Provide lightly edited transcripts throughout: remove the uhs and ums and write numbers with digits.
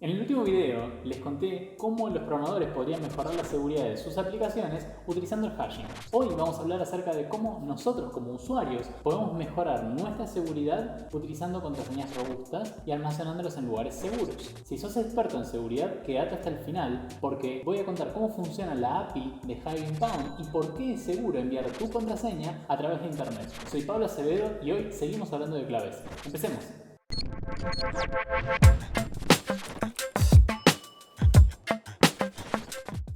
En el último video les conté cómo los programadores podrían mejorar la seguridad de sus aplicaciones utilizando el hashing. Hoy vamos a hablar acerca de cómo nosotros como usuarios podemos mejorar nuestra seguridad utilizando contraseñas robustas y almacenándolas en lugares seguros. Si sos experto en seguridad, quédate hasta el final porque voy a contar cómo funciona la API de Hugging Pound y por qué es seguro enviar tu contraseña a través de internet. Soy Pablo Acevedo y hoy seguimos hablando de claves. Empecemos.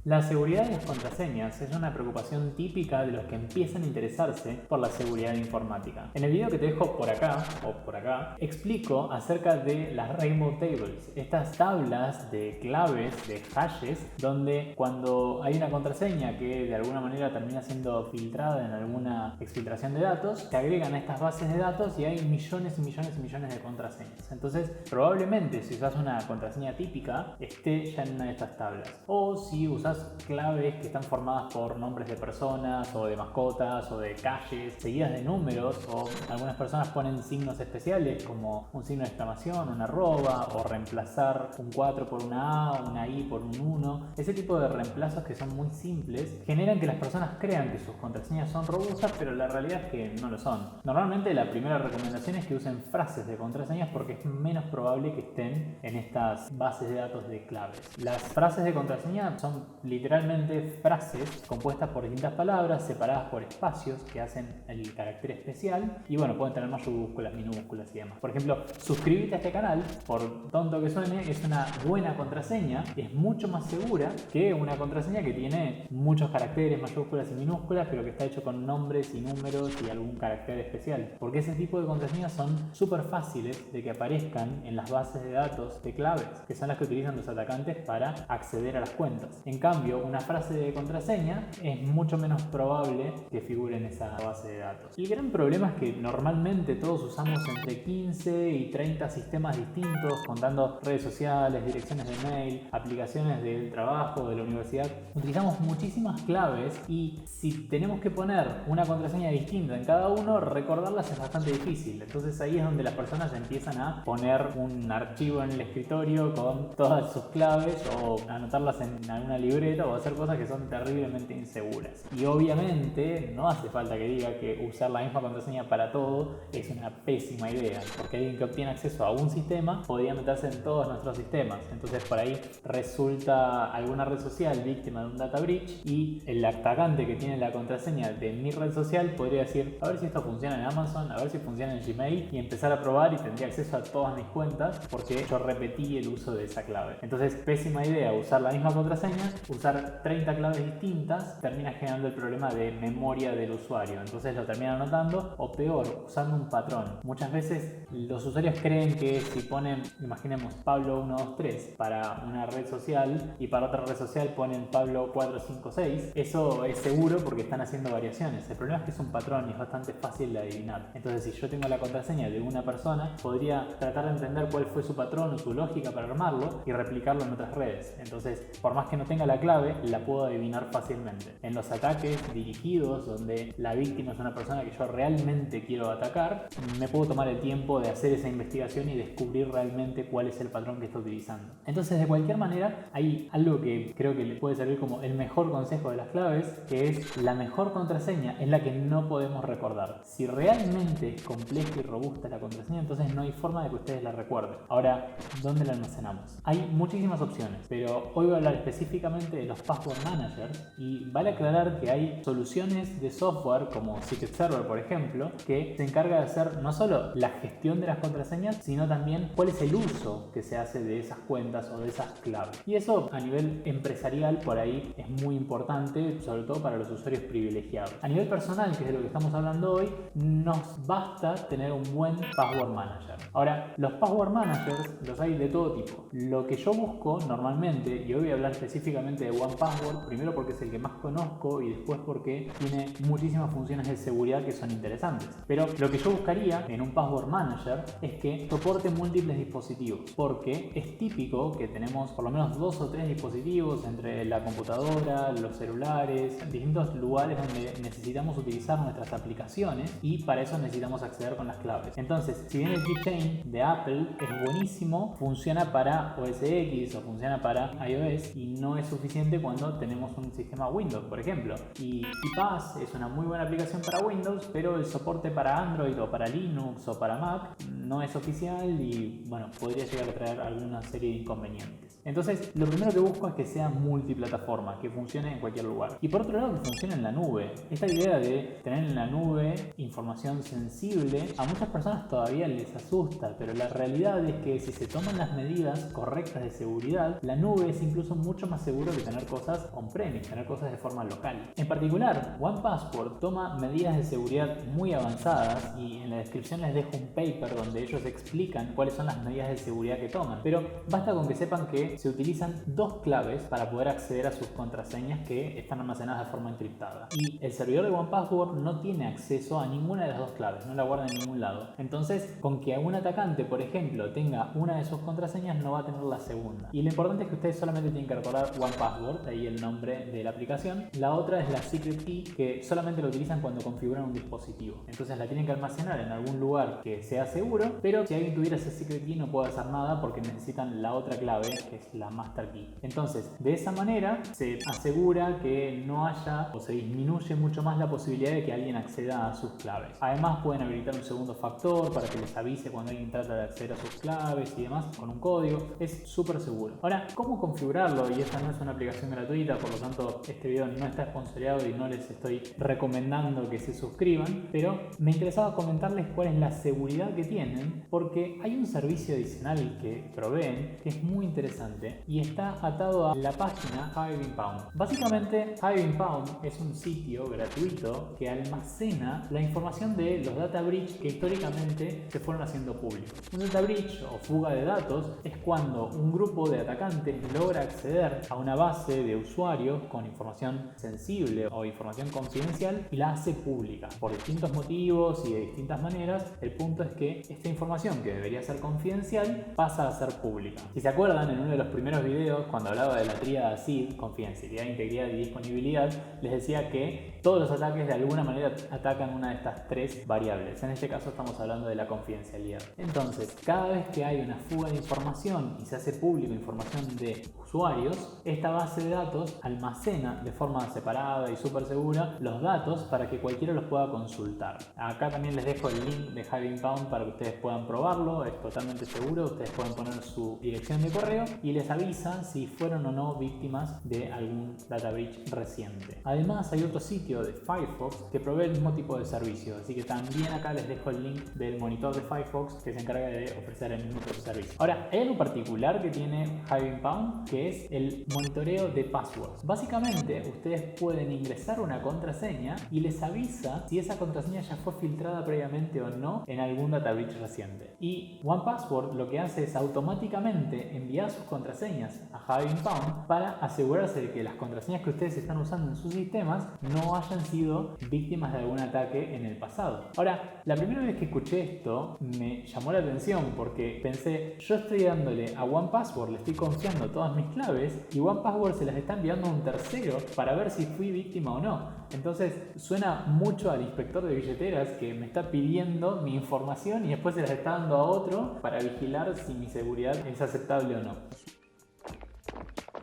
La seguridad de las contraseñas es una preocupación típica de los que empiezan a interesarse por la seguridad informática. En el video que te dejo por acá, explico acerca de las Rainbow Tables, estas tablas de claves, de hashes, donde cuando hay una contraseña que de alguna manera termina siendo filtrada en alguna exfiltración de datos, se agregan a estas bases de datos y hay millones y millones y millones de contraseñas. Entonces, probablemente si usas una contraseña típica, esté ya en una de estas tablas. O si usas claves que están formadas por nombres de personas o de mascotas o de calles seguidas de números, o algunas personas ponen signos especiales como un signo de exclamación, una arroba, o reemplazar un 4 por una A, una I por un 1. Ese tipo de reemplazos que son muy simples generan que las personas crean que sus contraseñas son robustas, pero la realidad es que no lo son. Normalmente la primera recomendación es que usen frases de contraseñas porque es menos probable que estén en estas bases de datos de claves. Las frases de contraseña son literalmente frases compuestas por distintas palabras separadas por espacios que hacen el carácter especial y bueno, pueden tener mayúsculas, minúsculas y demás. Por ejemplo, suscríbete a este canal, por tonto que suene, es una buena contraseña, es mucho más segura que una contraseña que tiene muchos caracteres, mayúsculas y minúsculas, pero que está hecho con nombres y números y algún carácter especial, porque ese tipo de contraseñas son súper fáciles de que aparezcan en las bases de datos de claves, que son las que utilizan los atacantes para acceder a las cuentas. En cambio, una frase de contraseña es mucho menos probable que figure en esa base de datos. El gran problema es que normalmente todos usamos entre 15 y 30 sistemas distintos, contando redes sociales, direcciones de mail, aplicaciones del trabajo, de la universidad. Utilizamos muchísimas claves y si tenemos que poner una contraseña distinta en cada uno, recordarlas es bastante difícil. Entonces ahí es donde las personas empiezan a poner un archivo en el escritorio con todas sus claves o anotarlas en alguna libreta o hacer cosas que son terriblemente inseguras. Y obviamente no hace falta que diga que usar la misma contraseña para todo es una pésima idea, porque alguien que obtiene acceso a un sistema podría meterse en todos nuestros sistemas. Entonces por ahí resulta alguna red social víctima de un data breach y el atacante que tiene la contraseña de mi red social podría decir, a ver si esto funciona en Amazon, a ver si funciona en Gmail, y empezar a probar y tendría acceso a todas mis cuentas porque yo repetí el uso de esa clave. Entonces, pésima idea usar la misma contraseña. Usar 30 claves distintas termina generando el problema de memoria del usuario, entonces lo termina anotando, o peor, usando un patrón. Muchas veces los usuarios creen que si ponen, imaginemos, Pablo123 para una red social y para otra red social ponen Pablo456, eso es seguro porque están haciendo variaciones. El problema es que es un patrón y es bastante fácil de adivinar. Entonces, si yo tengo la contraseña de una persona, podría tratar de entender cuál fue su patrón o su lógica para armarlo y replicarlo en otras redes. Entonces, por más que no tenga la clave, la puedo adivinar fácilmente. En los ataques dirigidos, donde la víctima es una persona que yo realmente quiero atacar, me puedo tomar el tiempo de hacer esa investigación y descubrir realmente cuál es el patrón que está utilizando. Entonces, de cualquier manera, hay algo que creo que le puede servir como el mejor consejo de las claves, que es la mejor contraseña es la que no podemos recordar. Si realmente es compleja y robusta la contraseña, entonces no hay forma de que ustedes la recuerden. Ahora, ¿dónde la almacenamos? Hay muchísimas opciones, pero hoy voy a hablar específicamente de los password managers y vale aclarar que hay soluciones de software como Secret Server, por ejemplo, que se encarga de hacer no solo la gestión de las contraseñas, sino también cuál es el uso que se hace de esas cuentas o de esas claves. Y eso a nivel empresarial por ahí es muy importante, sobre todo para los usuarios privilegiados. A nivel personal, que es de lo que estamos hablando hoy, nos basta tener un buen password manager. Ahora, los password managers los hay de todo tipo. Lo que yo busco normalmente, y hoy voy a hablar específicamente únicamente de OnePassword, primero porque es el que más conozco y después porque tiene muchísimas funciones de seguridad que son interesantes. Pero lo que yo buscaría en un Password Manager es que soporte múltiples dispositivos, porque es típico que tenemos por lo menos 2 o 3 dispositivos entre la computadora, los celulares, distintos lugares donde necesitamos utilizar nuestras aplicaciones y para eso necesitamos acceder con las claves. Entonces, si bien el Keychain de Apple es buenísimo, funciona para OS X o funciona para iOS y no es suficiente cuando tenemos un sistema Windows, por ejemplo. Y KeePass es una muy buena aplicación para Windows, pero el soporte para Android o para Linux o para Mac no es oficial y bueno, podría llegar a traer alguna serie de inconvenientes. Entonces, lo primero que busco es que sea multiplataforma, que funcione en cualquier lugar. Y por otro lado, que funcione en la nube. Esta idea de tener en la nube información sensible, a muchas personas todavía les asusta, pero la realidad es que si se toman las medidas correctas de seguridad, la nube es incluso mucho más seguro que tener cosas on-premise, tener cosas de forma local. En particular, OnePassword toma medidas de seguridad muy avanzadas y en la descripción les dejo un paper donde ellos explican cuáles son las medidas de seguridad que toman. Pero basta con que sepan que se utilizan 2 claves para poder acceder a sus contraseñas que están almacenadas de forma encriptada. Y el servidor de OnePassword no tiene acceso a ninguna de las 2 claves, no la guarda en ningún lado. Entonces, con que un atacante, por ejemplo, tenga una de sus contraseñas, no va a tener la segunda. Y lo importante es que ustedes solamente tienen que recordar OnePassword, ahí el nombre de la aplicación. La otra es la Secret Key, que solamente lo utilizan cuando configuran un dispositivo. Entonces la tienen que almacenar en algún lugar que sea seguro, pero si alguien tuviera esa Secret Key no puede hacer nada porque necesitan la otra clave, que es la Master Key. Entonces, de esa manera se asegura que no haya o se disminuye mucho más la posibilidad de que alguien acceda a sus claves. Además, pueden habilitar un segundo factor para que les avise cuando alguien trata de acceder a sus claves y demás con un código. Es súper seguro. Ahora, ¿cómo configurarlo? Y esta no es una aplicación gratuita, por lo tanto, este video no está sponsoreado y no les estoy recomendando que se suscriban, pero me interesaba comentarles cuál es la seguridad que tienen, porque hay un servicio adicional que proveen que es muy interesante y está atado a la página HiveImpound. Básicamente, HiveImpound es un sitio gratuito que almacena la información de los data breach que históricamente se fueron haciendo públicos. Un data breach o fuga de datos es cuando un grupo de atacantes logra acceder a una base de usuarios con información sensible o información confidencial y la hace pública por distintos motivos y de distintas maneras. El punto es que esta información que debería ser confidencial pasa a ser pública. Si se acuerdan, en uno de los primeros videos, cuando hablaba de la tríada SID, confidencialidad, integridad y disponibilidad, les decía que todos los ataques de alguna manera atacan una de estas 3 variables. En este caso estamos hablando de la confidencialidad. Entonces, cada vez que hay una fuga de información y se hace público información de usuarios, esta base de datos almacena de forma separada y súper segura los datos para que cualquiera los pueda consultar. Acá también les dejo el link de HiveImpound para que ustedes puedan probarlo, es totalmente seguro. Ustedes pueden poner su dirección de correo y les avisa si fueron o no víctimas de algún data breach reciente. Además, hay otro sitio de Firefox que provee el mismo tipo de servicio, así que también acá les dejo el link del monitor de Firefox que se encarga de ofrecer el mismo servicio. Ahora, hay algo particular que tiene HiveImpound, que es el monitoreo de passwords. Básicamente, ustedes pueden ingresar una contraseña y les avisa si esa contraseña ya fue filtrada previamente o no en algún data breach reciente. Y OnePassword lo que hace es automáticamente enviar sus contraseñas a HiveImpound para asegurarse de que las contraseñas que ustedes están usando en sus sistemas no hayan sido víctimas de algún ataque en el pasado. Ahora, la primera vez que escuché esto me llamó la atención porque pensé, yo estoy dándole a OnePassword, le estoy confiando todas mis claves y OnePassword se las está enviando a un tercero para ver si fui víctima o no. Entonces suena mucho al inspector de billeteras que me está pidiendo mi información y después se las está dando a otro para vigilar si mi seguridad es aceptable o no.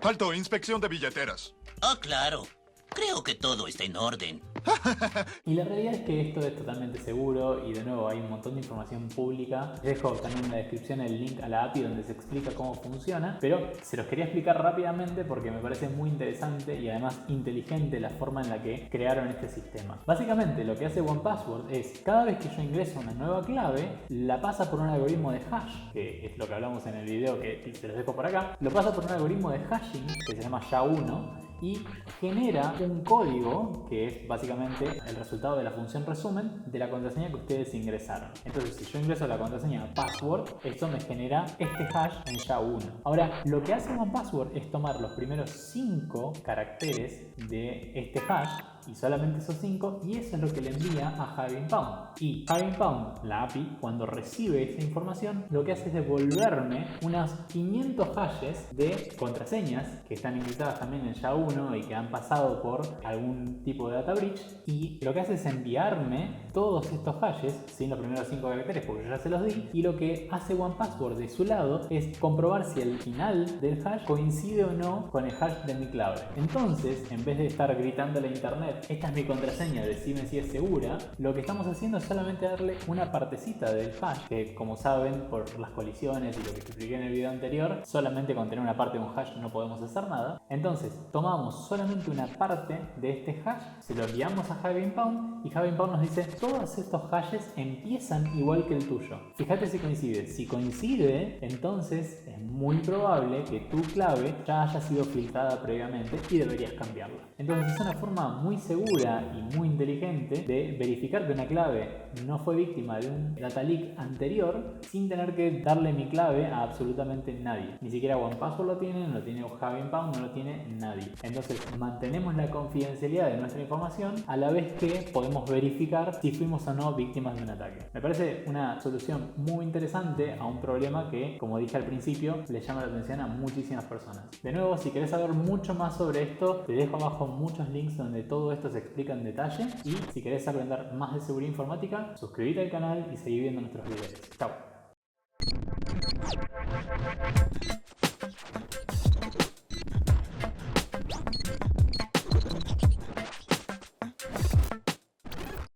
Alto, inspección de billeteras. Oh, claro. Creo que todo está en orden. Y la realidad es que esto es totalmente seguro y de nuevo hay un montón de información pública. Les dejo también en la descripción el link a la API donde se explica cómo funciona, pero se los quería explicar rápidamente porque me parece muy interesante y además inteligente la forma en la que crearon este sistema. Básicamente lo que hace OnePassword es cada vez que yo ingreso una nueva clave, la pasa por un algoritmo de hash, que es lo que hablamos en el video que se los dejo por acá, lo pasa por un algoritmo de hashing que se llama SHA-1. y genera un código que es básicamente el resultado de la función resumen de la contraseña que ustedes ingresaron. Entonces, si yo ingreso la contraseña password, esto me genera este hash en SHA-1. Ahora, lo que hace OnePassword es tomar los primeros 5 caracteres de este hash y solamente esos 5, y eso es lo que le envía a HivingPound. Y HivingPound, la API, cuando recibe esa información, lo que hace es devolverme unos 500 hashes de contraseñas que están ingresadas también en SHA-1 y que han pasado por algún tipo de data breach, y lo que hace es enviarme todos estos hashes sin los primeros 5 caracteres porque yo ya se los di, y lo que hace OnePassword de su lado es comprobar si el final del hash coincide o no con el hash de mi clave. Entonces, en vez de estar gritando a la internet, esta es mi contraseña, decime si es segura, lo que estamos haciendo es solamente darle una partecita del hash, que como saben por las colisiones y lo que te expliqué en el video anterior, solamente con tener una parte de un hash no podemos hacer nada. Entonces tomamos solamente una parte de este hash, se lo enviamos a HivingPound y HivingPound nos dice todos estos hashes empiezan igual que el tuyo. Fíjate si coincide. Si coincide, entonces es muy probable que tu clave ya haya sido filtrada previamente y deberías cambiarla. Entonces es una forma muy segura y muy inteligente de verificar que una clave no fue víctima de un data leak anterior sin tener que darle mi clave a absolutamente nadie. Ni siquiera OnePassword lo tiene, no lo tiene HivingPound, no lo tiene nadie. Entonces mantenemos la confidencialidad de nuestra información a la vez que podemos verificar si fuimos o no víctimas de un ataque. Me parece una solución muy interesante a un problema que, como dije al principio, le llama la atención a muchísimas personas. De nuevo, si querés saber mucho más sobre esto, te dejo abajo muchos links donde todo esto se explica en detalle, y si querés aprender más de seguridad informática, suscríbete al canal y seguí viendo nuestros videos. Chao.